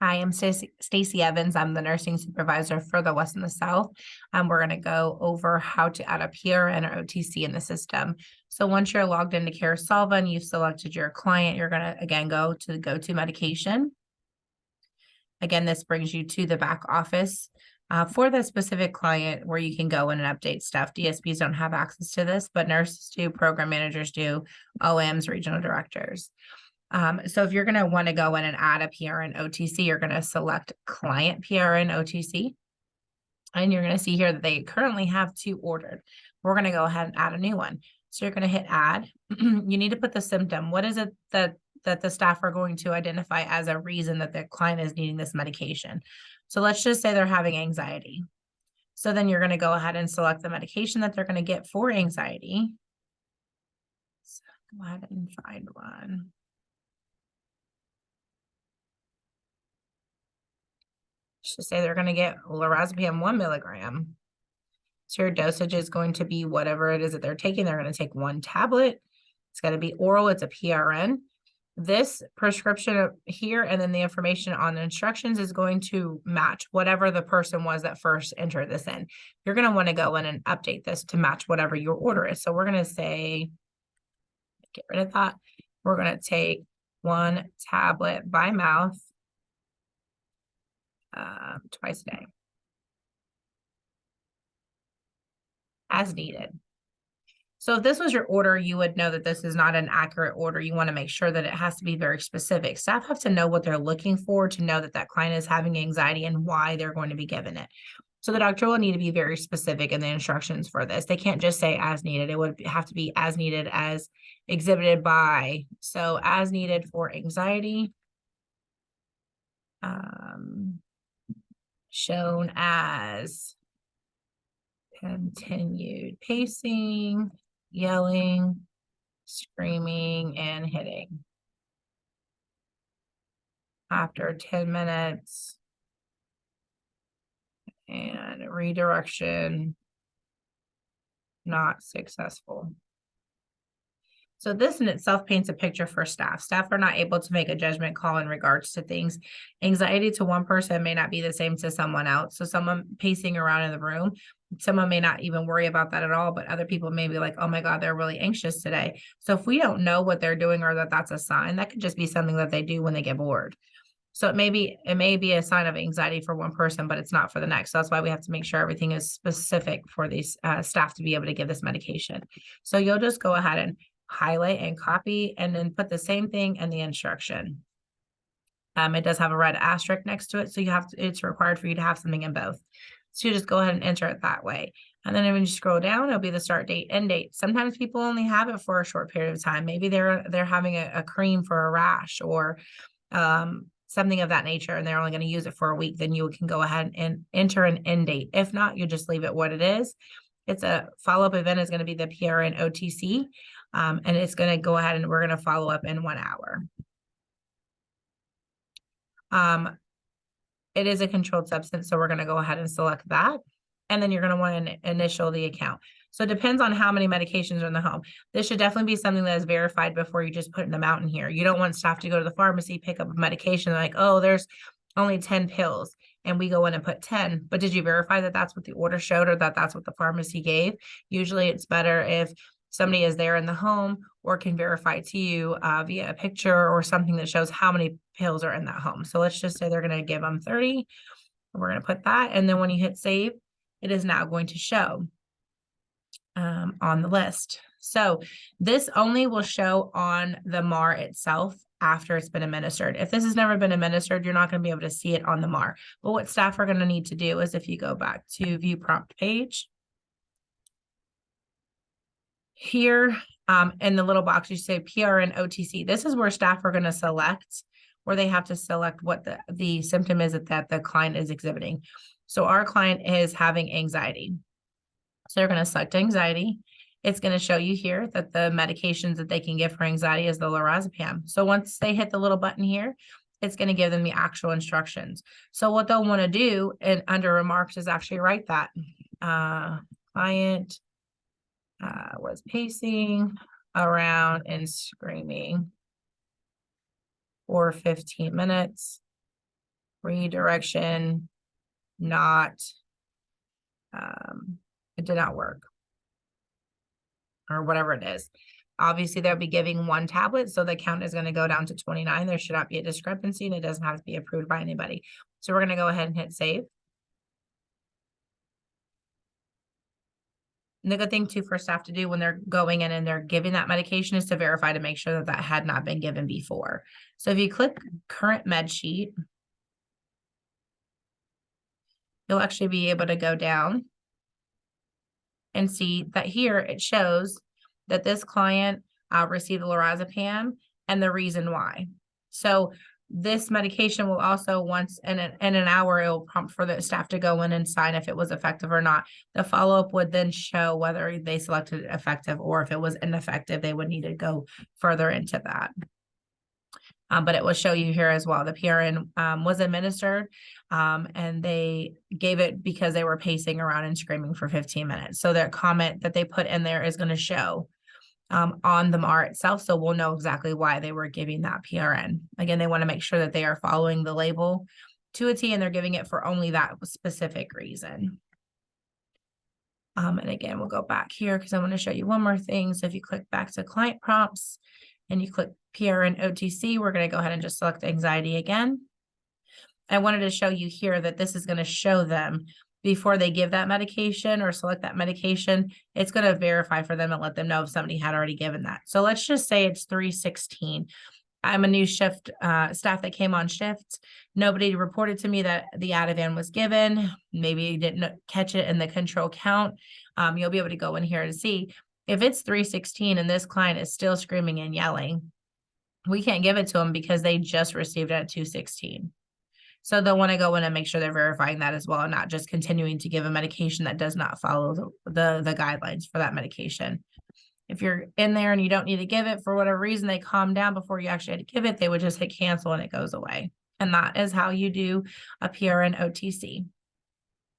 Hi, I'm Stacey Evans. I'm the nursing supervisor for the West and the South. We're going to go over how to add a PRN or OTC in the system. So once you're logged into Carasolva and you've selected your client, you're going to, again, go to the go-to medication. Again, this brings you to the back office for the specific client where you can go in and update stuff. DSPs don't have access to this, but nurses do, program managers do, OMs, regional directors. So if you're going to want to go in and add a PRN OTC, you're going to select client PRN OTC. And you're going to see here that they currently have 2 ordered. We're going to go ahead and add a new one. So you're going to hit add. You need to put the symptom. What is it that the staff are going to identify as a reason that the client is needing this medication? So let's just say they're having anxiety. So then you're going to go ahead and select the medication that they're going to get for anxiety. So go ahead and find one. To say they're going to get lorazepam 1 milligram. So your dosage is going to be whatever it is that they're taking. They're going to take 1 tablet. It's going to be oral. It's a PRN. This prescription here and then the information on the instructions is going to match whatever the person was that first entered this in. You're going to want to go in and update this to match whatever your order is. So we're going to say, get rid of that. We're going to take 1 tablet by mouth. Twice a day as needed. So if this was your order, you would know that this is not an accurate order. You want to make sure that it has to be very specific. Staff have to know what they're looking for to know that that client is having anxiety and why they're going to be given it. So the doctor will need to be very specific in the instructions for this. They can't just say as needed. It would have to be as needed as exhibited by. So as needed for anxiety. Shown as continued pacing, yelling, screaming, and hitting. After 10 minutes and redirection not successful. So this in itself paints a picture for staff. Staff are not able to make a judgment call in regards to things. Anxiety to one person may not be the same to someone else. So someone pacing around in the room, someone may not even worry about that at all, but other people may be like, oh my God, they're really anxious today. So if we don't know what they're doing or that that's a sign, that could just be something that they do when they get bored. So it may be a sign of anxiety for one person, but it's not for the next. So that's why we have to make sure everything is specific for these staff to be able to give this medication. So you'll just go ahead and highlight and copy and then put the same thing in the instruction. It does have a red asterisk next to it. So it's required for you to have something in both. So you just go ahead and enter it that way. And then when you scroll down, it'll be the start date, end date. Sometimes people only have it for a short period of time. Maybe they're having a cream for a rash or something of that nature, and they're only going to use it for a week. Then you can go ahead and enter an end date. If not, you just leave it what it is. It's a follow-up event is going to be the PRN OTC. And it's going to go ahead and we're going to follow up in 1 hour. It is a controlled substance, so we're going to go ahead and select that. And then you're going to want to initial the account. So it depends on how many medications are in the home. This should definitely be something that is verified before you just put an amount in here. You don't want staff to go to the pharmacy, pick up a medication, like, oh, there's only 10 pills. And we go in and put 10. But did you verify that that's what the order showed or that that's what the pharmacy gave? Usually it's better if somebody is there in the home or can verify to you via a picture or something that shows how many pills are in that home. So let's just say they're going to give them 30. We're going to put that. And then when you hit save, it is now going to show on the list. So this only will show on the MAR itself after it's been administered. If this has never been administered, you're not going to be able to see it on the MAR. But what staff are going to need to do is if you go back to view prompt page, here in the little box, you say PRN OTC. This is where staff are going to select, where they have to select what the symptom is that the client is exhibiting. So our client is having anxiety. So they're going to select anxiety. It's going to show you here that the medications that they can give for anxiety is the lorazepam. So once they hit the little button here, it's going to give them the actual instructions. So what they'll want to do under remarks is actually write that. Client was pacing around and screaming for 15 minutes redirection not, it did not work, or whatever it is. Obviously, they'll be giving one tablet, so the count is going to go down to 29. There should not be a discrepancy, and it doesn't have to be approved by anybody. So we're going to go ahead and hit save. And the good thing too for staff to do when they're going in and they're giving that medication is to verify to make sure that that had not been given before. So if you click current med sheet, you'll actually be able to go down and see that here it shows that this client received lorazepam and the reason why. So this medication will also, once in an hour, it will prompt for the staff to go in and sign if it was effective or not. The follow-up would then show whether they selected effective, or if it was ineffective, they would need to go further into that. But it will show you here as well. The PRN was administered, and they gave it because they were pacing around and screaming for 15 minutes. So their comment that they put in there is going to show on the MAR itself. So we'll know exactly why they were giving that PRN. Again, they want to make sure that they are following the label to a T, and they're giving it for only that specific reason. And again, we'll go back here because I want to show you one more thing. So if you click back to client prompts and you click PRN OTC, we're going to go ahead and just select anxiety again. I wanted to show you here that this is going to show them before they give that medication or select that medication. It's going to verify for them and let them know if somebody had already given that. So let's just say it's 3:16. I'm a new shift staff that came on shift. Nobody reported to me that the Ativan was given. Maybe you didn't catch it in the control count. You'll be able to go in here and see if it's 3:16 and this client is still screaming and yelling. We can't give it to them because they just received it at 2:16. So they'll want to go in and make sure they're verifying that as well, and not just continuing to give a medication that does not follow the guidelines for that medication. If you're in there and you don't need to give it for whatever reason, they calm down before you actually had to give it, they would just hit cancel and it goes away. And that is how you do a PRN OTC.